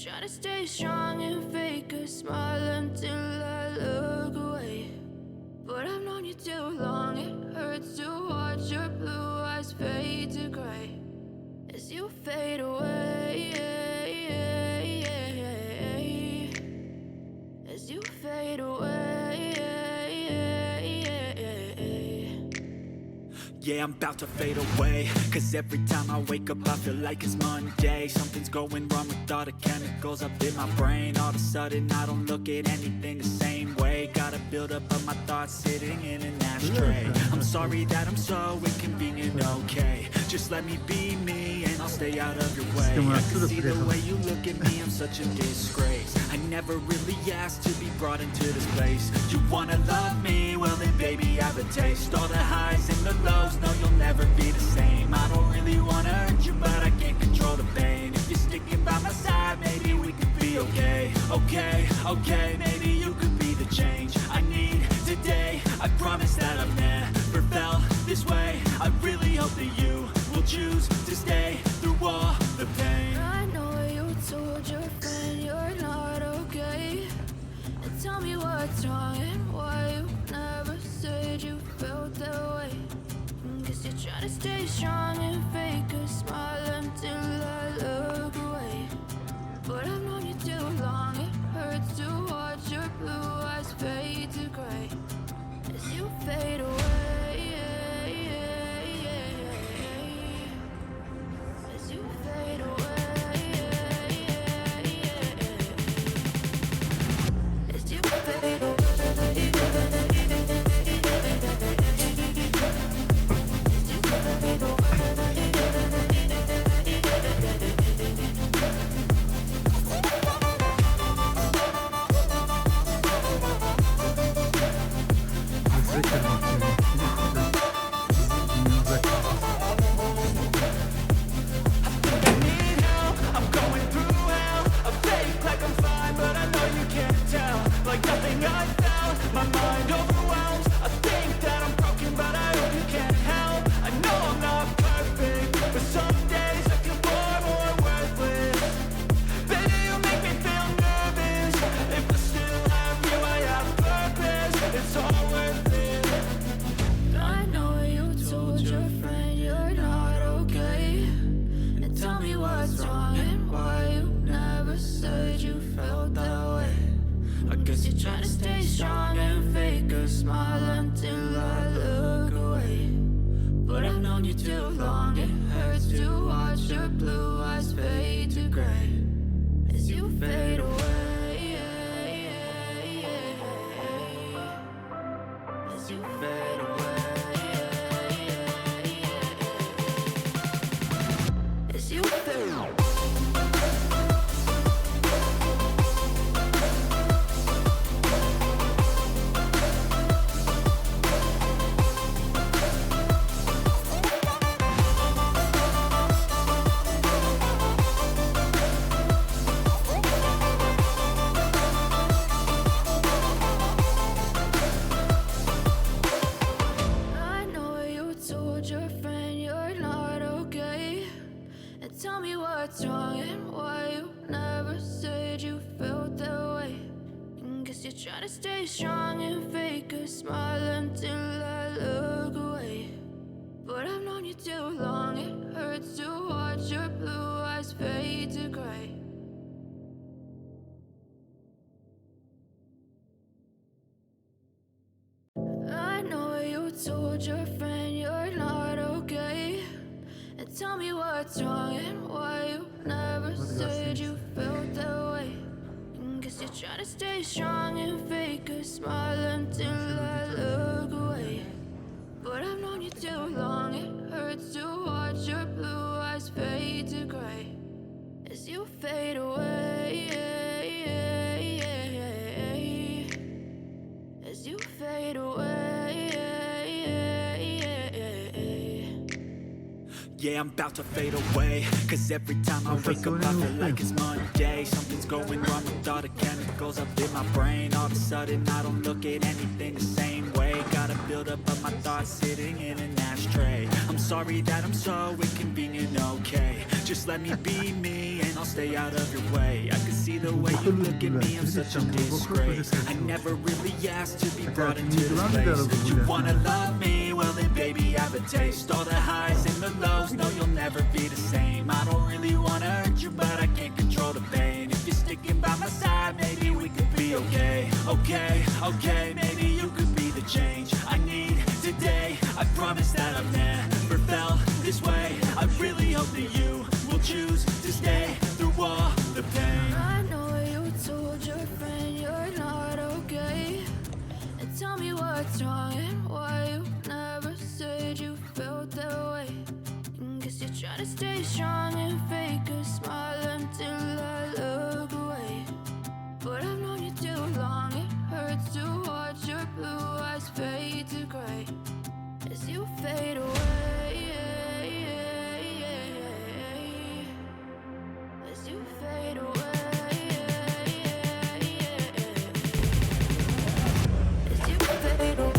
try to stay strong and fake a smile until I look away. But I've known you too long, it hurts to watch your blue eyes fade to gray as you fade away. As you fade away. Yeah, I'm about to fade away, cause every time I wake up I feel like it's Monday. Something's going wrong with all the chemicals up in my brain. All of a sudden I don't look at anything the same way. Got a buildup of my thoughts sitting in an ashtray. I'm sorry that I'm so inconvenient, okay. Just let me be me and I'll stay out of your way. I can see the way you look at me, I'm such a disgrace. I never really asked to be brought into this place. You wanna love me? Well then baby I have a taste. All the highs and the lows, no you'll never be the same. I don't really wanna hurt you but I can't control the pain. If you're sticking by my side maybe we could be okay. Okay, maybe you could be the change I need today. I promise that I've never felt this way. I really hope that you will choose to stay through all the pain. I know you told your friend you're not okay, and tell me what's wrong and why you never said you felt that way. Guess you're trying to stay strong and fake a smile until I look away. But I've known you too long, it hurts to watch your blue eyes fade to gray as you fade away. As you fade away. As you fade away. Told your friend you're not okay, and tell me what's wrong and why you never said you felt that way. Guess you're trying to stay strong and fake a smile until I look away. But I've known you too long, it hurts to watch your blue eyes fade to gray as you fade away. As you fade away. Yeah, I'm about to fade away, cause every time I wake up I feel like it's Monday. Something's going wrong with all the chemicals up in my brain. All of a sudden I don't look at anything the same way. Got a buildup of my thoughts sitting in an ashtray. I'm sorry that I'm so inconvenient, okay. Just let me be me and I'll stay out of your way. I can see the way you look at me, I'm such a disgrace. I never really asked to be brought into this place. You wanna love me? Well then baby have a taste. All the highs and the lows, no you'll never be the same. I don't really wanna hurt you but I can't control the pain. If you're sticking by my side, maybe we could be okay. Okay, okay, maybe you could be the change I need today. I promise that I've never felt this way. I really hope that you will choose to stay through all the pain. I know you told your friend you're not okay, and tell me what's wrong and why you never said you felt that way. Guess you're trying to stay strong and fake a smile until I look away. But I've known you too long, it hurts to watch your blue eyes fade to gray as you fade away. As you fade away. As you fade away.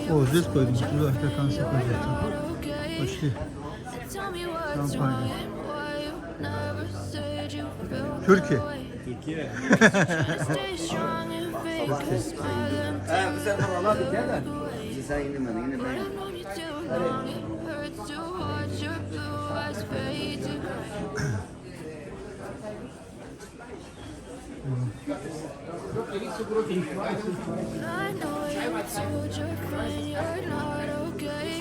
О, здесь пойдем, туда, до конца пойдем. Пошли. Компания. Türkiye. Türkiye. Bu sefer valla bir kere. Sen yine ben. I know you told your friend you're not okay,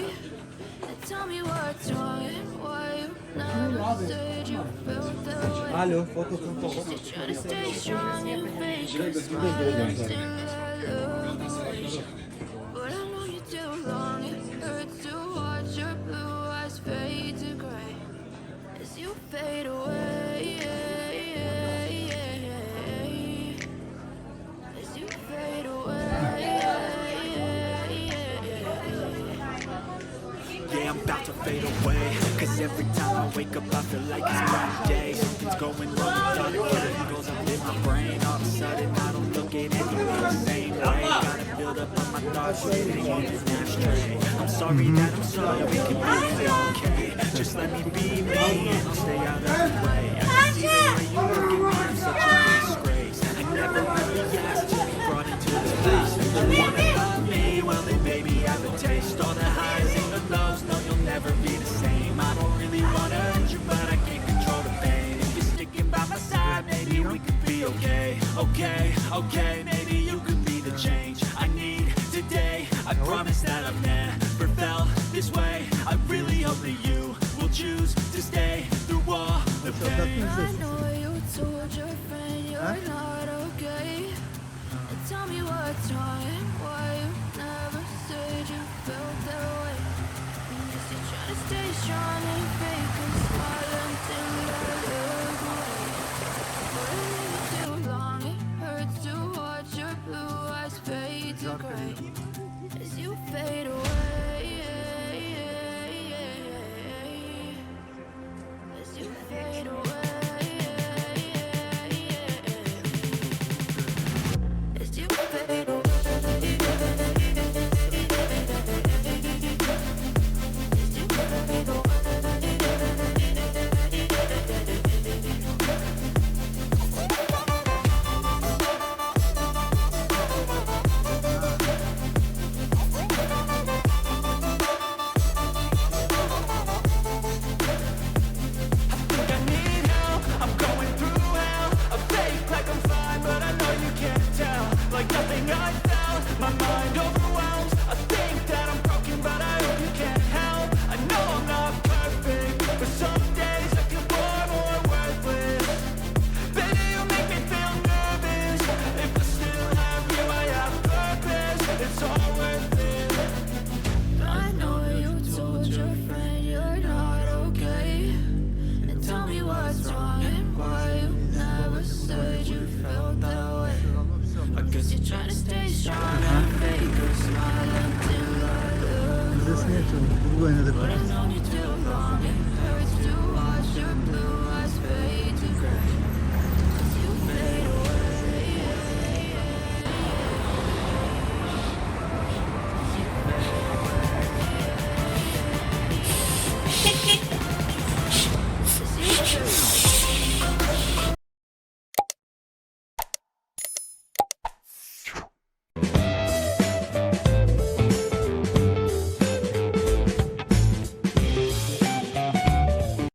and tell me what's wrong and why you never said you felt that way. Alo, foto. You're trying to stay strong and fake a smile until I look away. But I know you too long, it hurts to watch your blue eyes fade to gray as you fade away. Yeah, I'm about to fade away. Cause every time I wake up I feel like it's my day. Something's going wrong with all the chemicals up in my brain. All of a sudden I don't look at anything the same way. Gotta build up on my thoughts, sitting on this ashtray. I'm sorry that I'm sorry, we can be okay. Just let me be me and I'll stay out of the way. I can see the way you look at me, I'm such a disgrace. I never really asked to be brought into this place. You wanna love me? Well then baby have a taste. All the highs and the lows, no you'll never be the same. I don't really wanna hurt you but I can't control the pain. If you're sticking by my side, maybe we could be okay. Okay, okay, maybe you could be the change I need today. I promise that I've never felt this way. I really hope that you will choose to stay through all the pain. I know you told your friend you're not okay, and tell me what's wrong and why you never said you felt that way. Guess you're trying to stay strong. trying to fake a smile until I look away. But it too long, it hurts to watch your blue eyes fade to gray as you fade away. As you fade away. As you fade away. Vizesini yatırdım. Uruguay'ına da